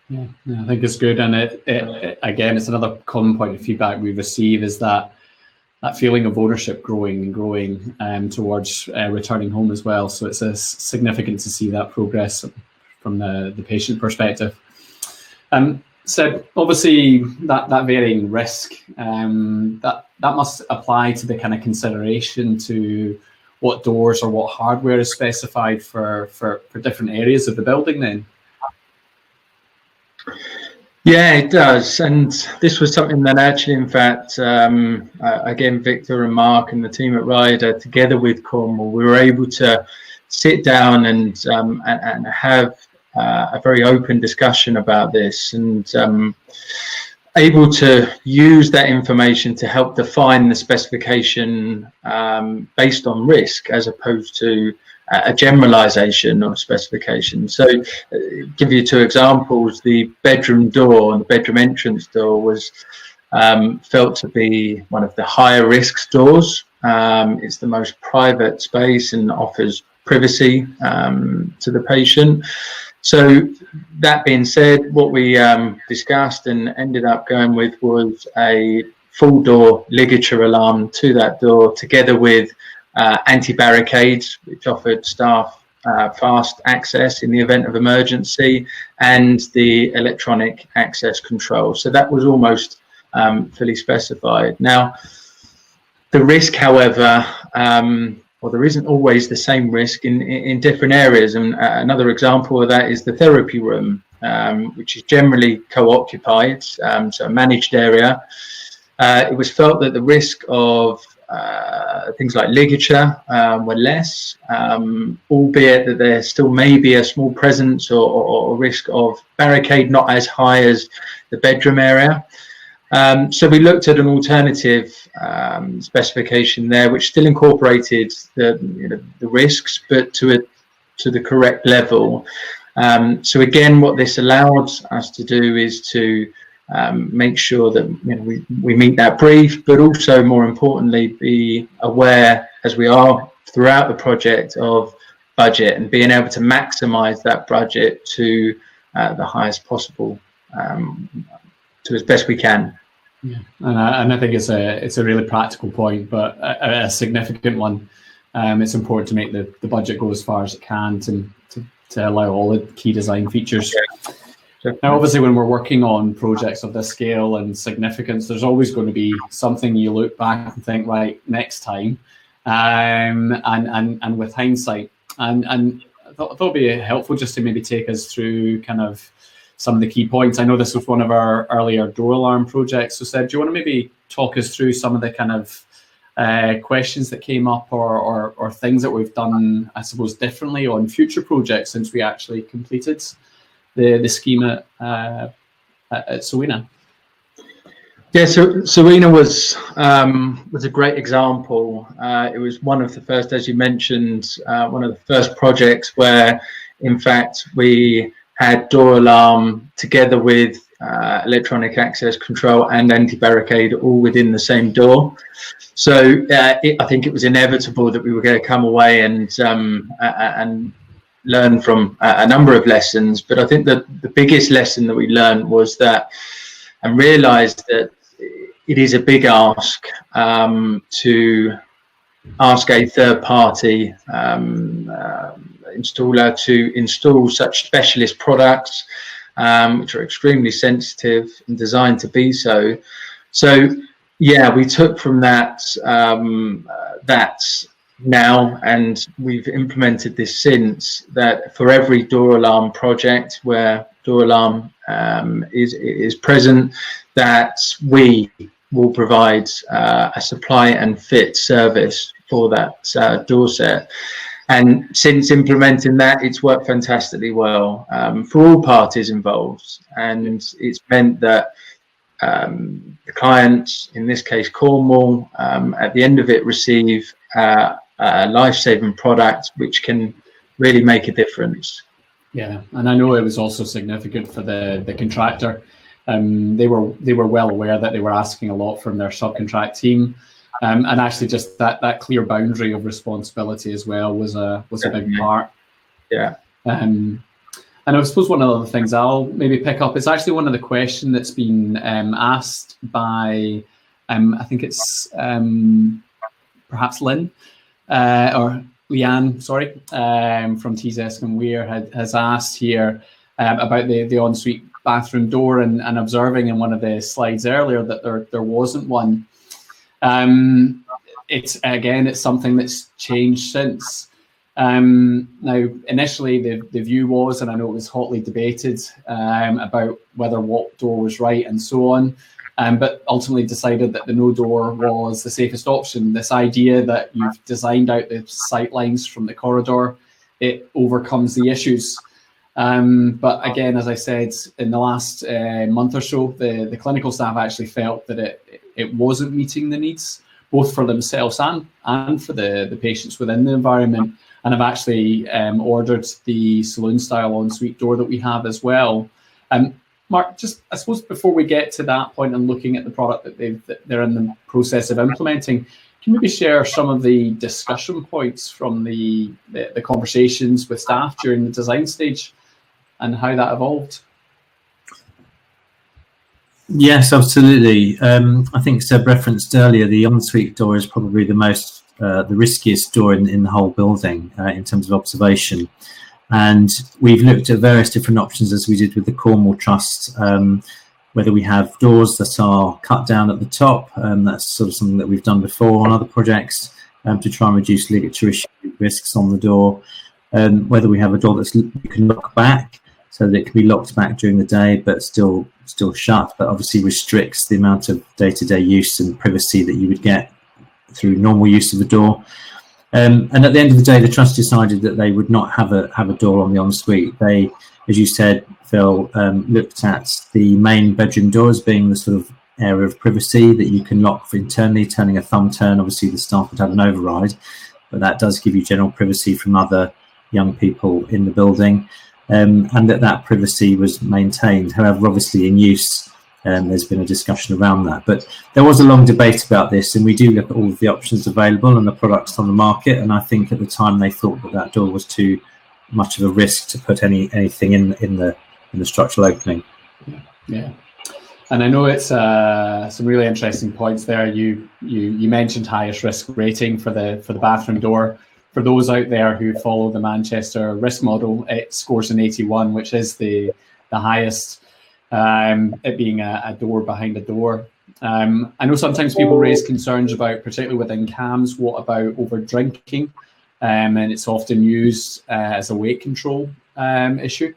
Yeah, I think it's good. And it again, it's another common point of feedback we receive is that feeling of ownership growing towards returning home as well. So it's significant to see that progress from the patient perspective. So obviously that varying risk, that must apply to the kind of consideration to what doors or what hardware is specified for different areas of the building then. Yeah, it does. And this was something that actually, in fact, again, Victor and Mark and the team at Ryder, together with Cornwall, we were able to sit down and have a very open discussion about this, and able to use that information to help define the specification based on risk, as opposed to a generalization of specification. So give you 2 examples. The bedroom door and the bedroom entrance door was felt to be one of the higher risk doors. It's the most private space and offers privacy to the patient. So that being said, what we discussed and ended up going with was a full door ligature alarm to that door, together with anti-barricades, which offered staff fast access in the event of emergency, and the electronic access control. So that was almost fully specified. Now, the risk, however, well, there isn't always the same risk in different areas. And another example of that is the therapy room, which is generally co-occupied, so a managed area. It was felt that the risk of things like ligature were less, albeit that there still may be a small presence or risk of barricade, not as high as the bedroom area. So we looked at an alternative specification there, which still incorporated the risks, but to the correct level. So again, what this allowed us to do is to make sure that we meet that brief, but also more importantly be aware, as we are throughout the project, of budget and being able to maximize that budget to the highest possible, to as best we can. Yeah, and I think it's a really practical point, but a significant one. It's important to make the budget go as far as it can to allow all the key design features. Yeah. Now, obviously, when we're working on projects of this scale and significance, there's always going to be something you look back and think, right, next time, and with hindsight, and I thought it'd be helpful just to maybe take us through kind of some of the key points. I know this was one of our earlier door alarm projects. So, Seb, do you want to maybe talk us through some of the kind of questions that came up or things that we've done, I suppose, differently on future projects since we actually completed the scheme at Sowena? Yeah, so Sowena was a great example. It was one of the first, as you mentioned, one of the first projects where, in fact, we had door alarm together with electronic access control and anti-barricade all within the same door. So I think it was inevitable that we were going to come away and learn from a number of lessons. But I think that the biggest lesson that we learned was that, and realized that it is a big ask to ask a third party installer to install such specialist products, which are extremely sensitive and designed to be so. So yeah, we took from that now, and we've implemented this since, that for every door alarm project where door alarm is present, that we will provide a supply and fit service for that door set. And since implementing that, it's worked fantastically well for all parties involved. And it's meant that the clients, in this case Cornwall, at the end of it receive a life-saving product which can really make a difference. Yeah, and I know it was also significant for the contractor. They were well aware that they were asking a lot from their subcontract team, and actually just that clear boundary of responsibility as well was a big part. Yeah. And I suppose one of the things I'll maybe pick up is actually one of the questions that's been asked by, I think it's perhaps Lynn or Leanne, sorry, from TZESC and Weir has asked here about the ensuite bathroom door, and observing in one of the slides earlier that there wasn't one. It's something that's changed since. Now, initially the view was, and I know it was hotly debated about whether what door was right and so on, but ultimately decided that the no door was the safest option. This idea that you've designed out the sight lines from the corridor, it overcomes the issues. But again, as I said, in the last month or so, the clinical staff actually felt that it wasn't meeting the needs, both for themselves and for the patients within the environment, and have actually ordered the saloon-style ensuite door that we have as well. Mark, just I suppose before we get to that point and looking at the product that they're in the process of implementing, can you maybe share some of the discussion points from the conversations with staff during the design stage and how that evolved? Yes, absolutely. I think Seb referenced earlier, the ensuite door is probably the riskiest door in the whole building in terms of observation. And we've looked at various different options, as we did with the Cornwall Trust, whether we have doors that are cut down at the top. That's sort of something that we've done before on other projects to try and reduce ligature issue risks on the door. Whether we have a door that's you can lock back, so that it can be locked back during the day but still shut, but obviously restricts the amount of day-to-day use and privacy that you would get through normal use of a door. And at the end of the day, the trust decided that they would not have a door on the ensuite. They, as you said, Phil, looked at the main bedroom door as being the sort of area of privacy that you can lock for internally. Turning a thumb turn, obviously the staff would have an override, but that does give you general privacy from other young people in the building. and that privacy was maintained. However, obviously in use, there's been a discussion around that. But there was a long debate about this, and we do look at all of the options available and the products on the market. And I think at the time they thought that door was too much of a risk to put anything in the structural opening. Yeah. And I know it's some really interesting points there. You mentioned highest risk rating for the bathroom door. For those out there who follow the Manchester risk model, it scores an 81, which is the highest, it being a door behind a door. I know sometimes people raise concerns about, particularly within CAMs, what about over drinking? And it's often used as a weight control issue.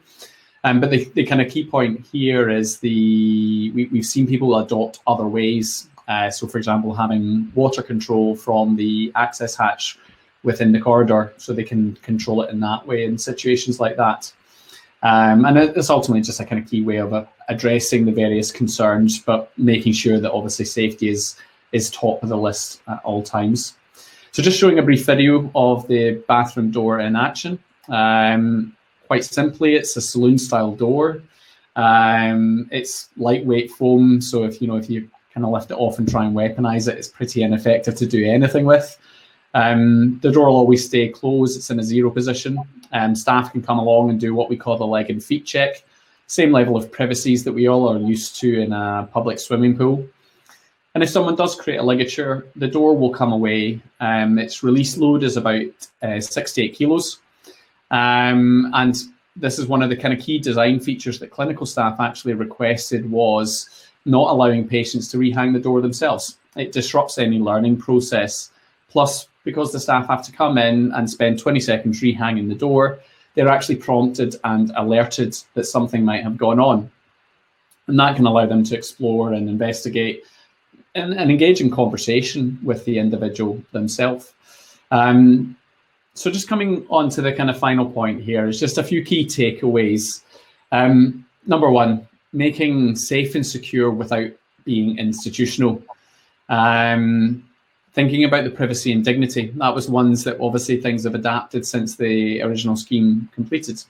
But the kind of key point here is we've seen people adopt other ways. So, for example, having water control from the access hatch within the corridor, so they can control it in that way in situations like that. And it's ultimately just a kind of key way of addressing the various concerns, but making sure that obviously safety is top of the list at all times. So just showing a brief video of the bathroom door in action. Quite simply, it's a saloon-style door. It's lightweight foam, so if you kind of lift it off and try and weaponize it, it's pretty ineffective to do anything with. The door will always stay closed. It's in a zero position. Staff can come along and do what we call the leg and feet check. Same level of privacies that we all are used to in a public swimming pool. And if someone does create a ligature, the door will come away. Its release load is about 68 kilos. And this is one of the kind of key design features that clinical staff actually requested, was not allowing patients to rehang the door themselves. It disrupts any learning process. Plus, because the staff have to come in and spend 20 seconds rehanging the door, they're actually prompted and alerted that something might have gone on. And that can allow them to explore and investigate and engage in conversation with the individual themselves. So just coming on to the kind of final point here is just a few key takeaways. Number one, making safe and secure without being institutional. Thinking about the privacy and dignity. That was ones that obviously things have adapted since the original scheme completed.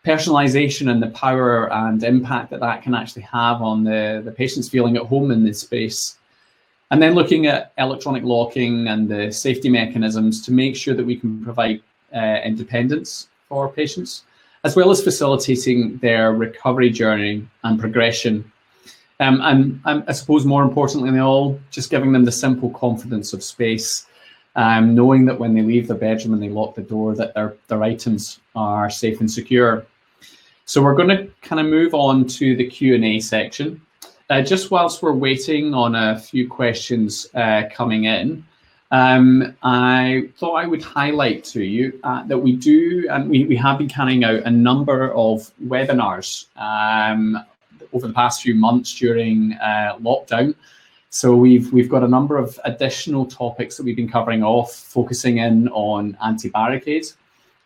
Personalization and the power and impact that can actually have on the patient's feeling at home in this space. And then looking at electronic locking and the safety mechanisms to make sure that we can provide independence for patients, as well as facilitating their recovery journey and progression. And I suppose more importantly than all, just giving them the simple confidence of space, knowing that when they leave their bedroom and they lock the door, that their items are safe and secure. So we're going to kind of move on to the Q&A section. Just whilst we're waiting on a few questions coming in, I thought I would highlight to you that we do, and we have been carrying out a number of webinars over the past few months during lockdown. So we've got a number of additional topics that we've been covering off, focusing in on anti-barricade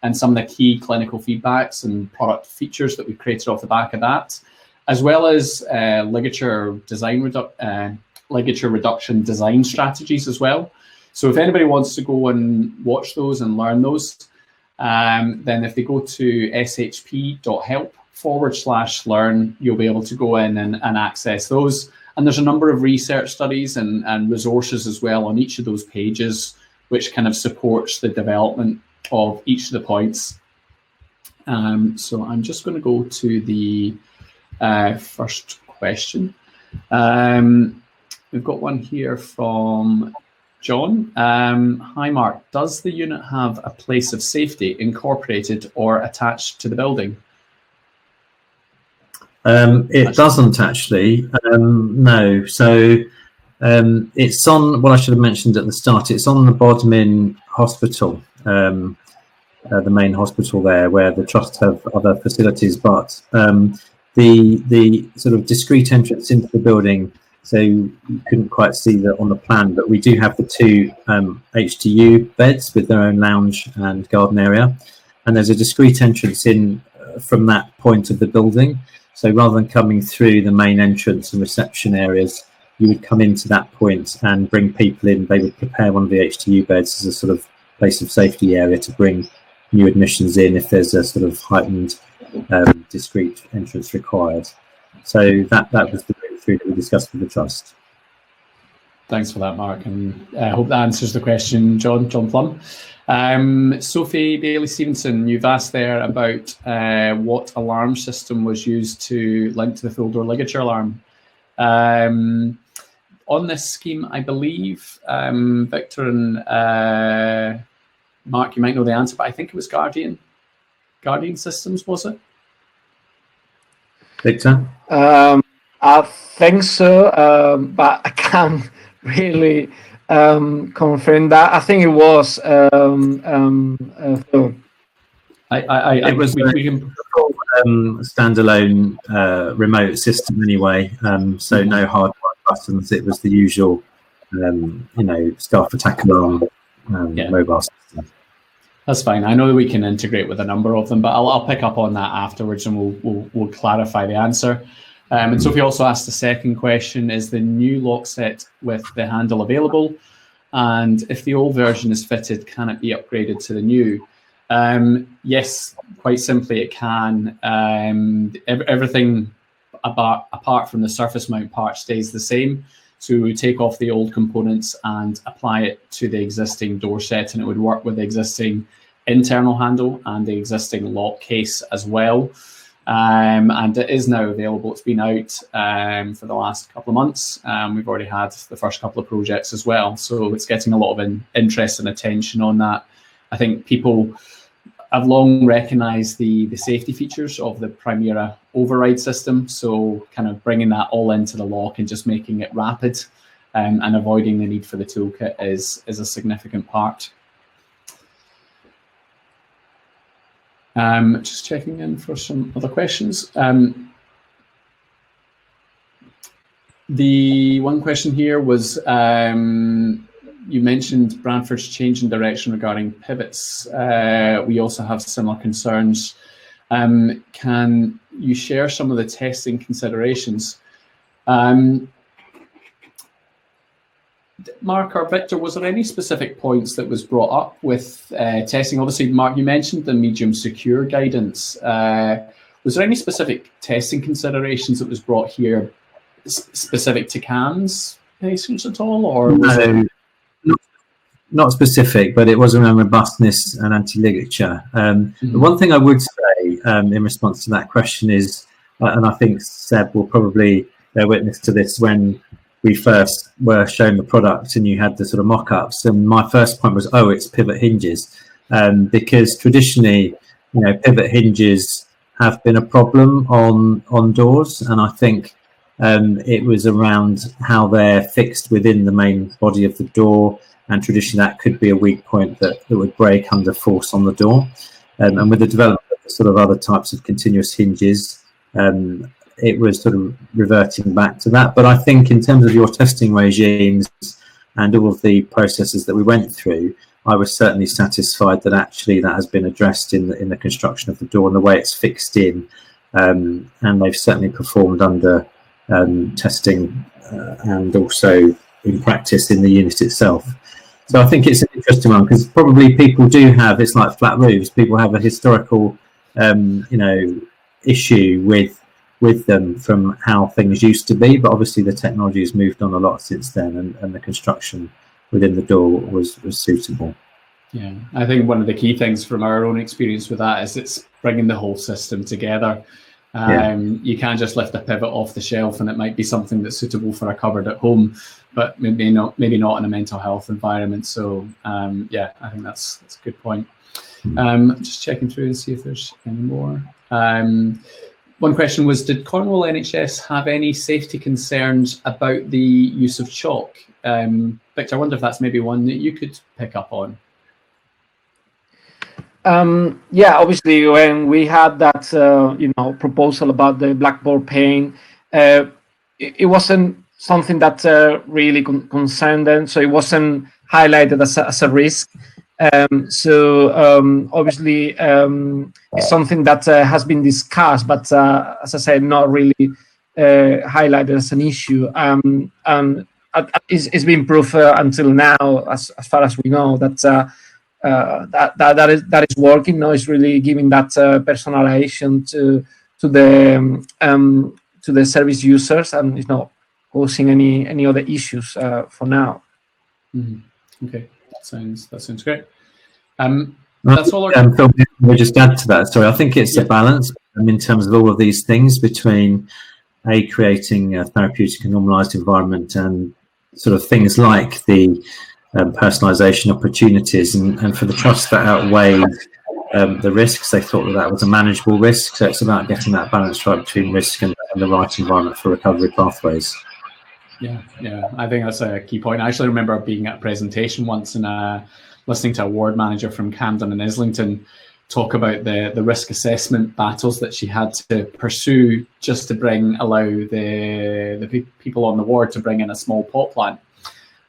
and some of the key clinical feedbacks and product features that we've created off the back of that, as well as ligature reduction design strategies as well. So if anybody wants to go and watch those and learn those, then if they go to shp.help/learn, you'll be able to go in and access those. And there's a number of research studies and resources as well on each of those pages, which kind of supports the development of each of the points. So I'm just going to go to the first question. We've got one here from John. Hi, Mark. Does the unit have a place of safety incorporated or attached to the building? It doesn't actually. No. So it's on, what I should have mentioned at the start, it's on the Bodmin Hospital, the main hospital there, where the trust have other facilities, but the sort of discrete entrance into the building, so you couldn't quite see that on the plan, but we do have the two HTU beds with their own lounge and garden area, and there's a discrete entrance in from that point of the building. So rather than coming through the main entrance and reception areas, you would come into that point and bring people in. They would prepare one of the HTU beds as a sort of place of safety area to bring new admissions in if there's a sort of heightened discrete entrance required. So that was the breakthrough that we discussed with the trust. Thanks for that, Mark, and I hope that answers the question, John Plum. Sophie Bailey-Stevenson, you've asked there about what alarm system was used to link to the full door ligature alarm. On this scheme, I believe, Victor and Mark, you might know the answer, but I think it was Guardian Systems, was it? Victor? I think so, but I can't really confirm that. I think it was Phil. It was a standalone remote system anyway, so no hardwired buttons. It was the usual, staff attack alarm mobile system. That's fine. I know that we can integrate with a number of them, but I'll pick up on that afterwards, and we'll clarify the answer. And Sophie also asked the second question: is the new lock set with the handle available? And if the old version is fitted, can it be upgraded to the new? Yes, quite simply it can. Everything apart from the surface mount part stays the same. So we would take off the old components and apply it to the existing door set, and it would work with the existing internal handle and the existing lock case as well. And it is now available. It's been out for the last couple of months. We've already had the first couple of projects as well. So it's getting a lot of interest and attention on that. I think people have long recognised the safety features of the Primera override system. So kind of bringing that all into the lock and just making it rapid and avoiding the need for the toolkit is a significant part. Just checking in for some other questions. The one question here was, you mentioned Bradford's change in direction regarding pivots. We also have similar concerns. Can you share some of the testing considerations? Mark or Victor, was there any specific points that was brought up with testing? Obviously, Mark, you mentioned the medium secure guidance. Was there any specific testing considerations that was brought here specific to CAMS patients at all? Or no, not specific, but it was around robustness and anti-ligature. The one thing I would say in response to that question is, and I think Seb will probably bear witness to this, when we first were shown the product and you had the sort of mock-ups, and my first point was, oh, it's pivot hinges, because traditionally, pivot hinges have been a problem on doors, and I think it was around how they're fixed within the main body of the door, and traditionally that could be a weak point that would break under force on the door. And with the development of sort of other types of continuous hinges, it was sort of reverting back to that. But I think in terms of your testing regimes and all of the processes that we went through, I was certainly satisfied that actually that has been addressed in the construction of the door and the way it's fixed in. And they've certainly performed under testing and also in practice in the unit itself. So I think it's an interesting one, because probably people do have, it's like flat roofs, people have a historical, issue with them from how things used to be, but obviously the technology has moved on a lot since then, and the construction within the door was suitable. Yeah, I think one of the key things from our own experience with that is it's bringing the whole system together. You can't just lift a pivot off the shelf and it might be something that's suitable for a cupboard at home, but maybe not in a mental health environment. So yeah, I think that's a good point. Just checking through and see if there's any more. One question was, did Cornwall NHS have any safety concerns about the use of chalk? Victor, I wonder if that's maybe one that you could pick up on. Yeah, obviously, when we had that proposal about the blackboard paint, it wasn't something that really concerned them, so it wasn't highlighted as a risk. Obviously, it's something that has been discussed, but as I said, not really highlighted as an issue. And it's been proved until now, as far as we know, that that is working. No, it's really giving that personalization to the service users, and it's not causing any other issues for now. Mm-hmm. Okay, that sounds great. That's all. Phil, we just add to that. Sorry, I think it's a balance in terms of all of these things between creating a therapeutic and normalized environment and sort of things like the personalization opportunities, and for the trust that outweighed the risks, they thought that was a manageable risk. So it's about getting that balance right between risk and the right environment for recovery pathways. Yeah, I think that's a key point. I actually remember being at a presentation once and listening to a ward manager from Camden and Islington talk about the risk assessment battles that she had to pursue just to allow the people on the ward to bring in a small pot plant.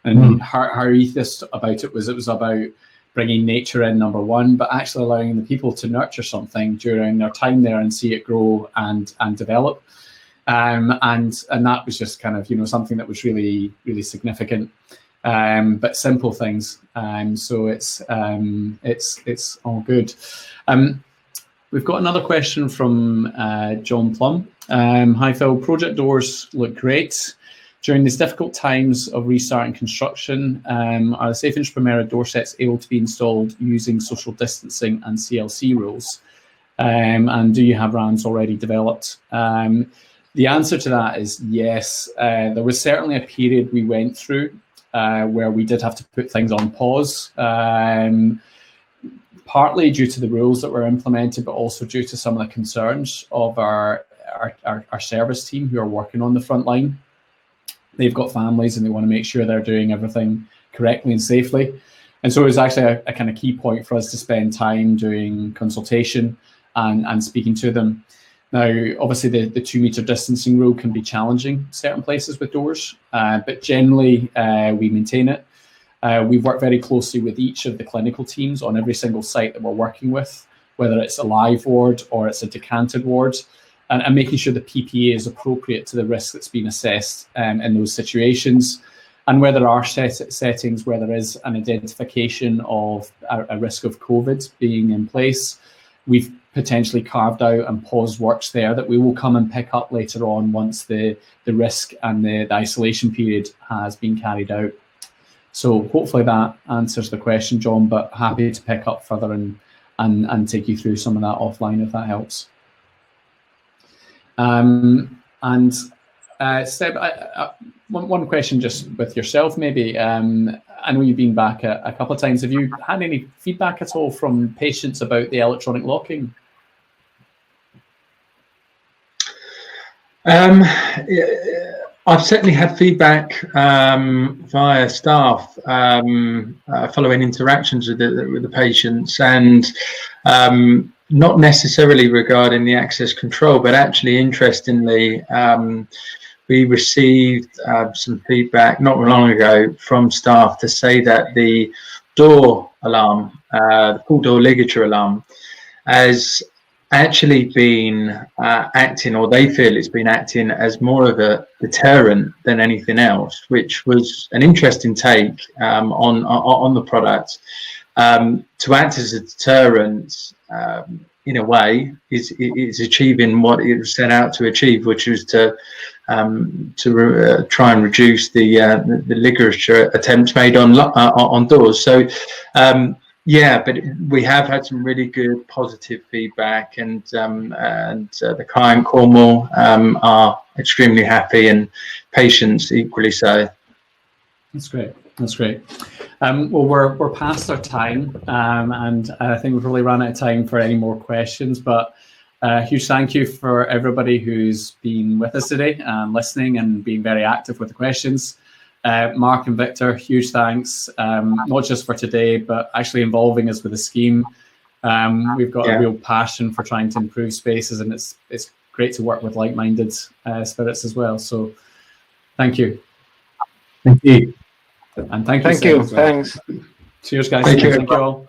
And her ethos about it was about bringing nature in, number one, but actually allowing the people to nurture something during their time there and see it grow and develop. And that was just kind of, something that was really, really significant. But simple things. So it's all good. We've got another question from John Plum. Hi Phil, project doors look great. During these difficult times of restarting construction, are the Safe Intraprimera door sets able to be installed using social distancing and CLC rules? And do you have RAMs already developed? The answer to that is yes. There was certainly a period we went through where we did have to put things on pause, partly due to the rules that were implemented, but also due to some of the concerns of our service team who are working on the front line. They've got families and they want to make sure they're doing everything correctly and safely. And so it was actually a kind of key point for us to spend time doing consultation and speaking to them. Now, obviously, the 2 meter distancing rule can be challenging in certain places with doors, but generally we maintain it. We've worked very closely with each of the clinical teams on every single site that we're working with, whether it's a live ward or it's a decanted ward, and making sure the PPE is appropriate to the risk that's been assessed in those situations. And where there are settings where there is an identification of a risk of COVID being in place, we've potentially carved out and paused works there that we will come and pick up later on once the risk and the isolation period has been carried out. So hopefully that answers the question, John, but happy to pick up further and take you through some of that offline if that helps. Seb, one question just with yourself maybe. I know you've been back a couple of times. Have you had any feedback at all from patients about the electronic locking? I've certainly had feedback via staff following interactions with the patients, and not necessarily regarding the access control, but actually, interestingly, we received some feedback not long ago from staff to say that the door alarm, the full door ligature alarm, has actually been acting, or they feel it's been acting as more of a deterrent than anything else, which was an interesting take on the product. To act as a deterrent, in a way, is achieving what it was set out to achieve, which was to try and reduce the ligature attempts made on doors. So. Yeah, but we have had some really good positive feedback, and the client Cornwall are extremely happy, and patients equally so. That's great. That's great. Well, we're past our time, and I think we've really run out of time for any more questions. But a huge thank you for everybody who's been with us today and listening and being very active with the questions. Mark and Victor, huge thanks, not just for today, but actually involving us with the scheme. We've got a real passion for trying to improve spaces, and it's great to work with like-minded spirits as well. So thank you. Thank you. And thank you. Thank you. Thanks. Cheers, guys. Thank you. Thank you all.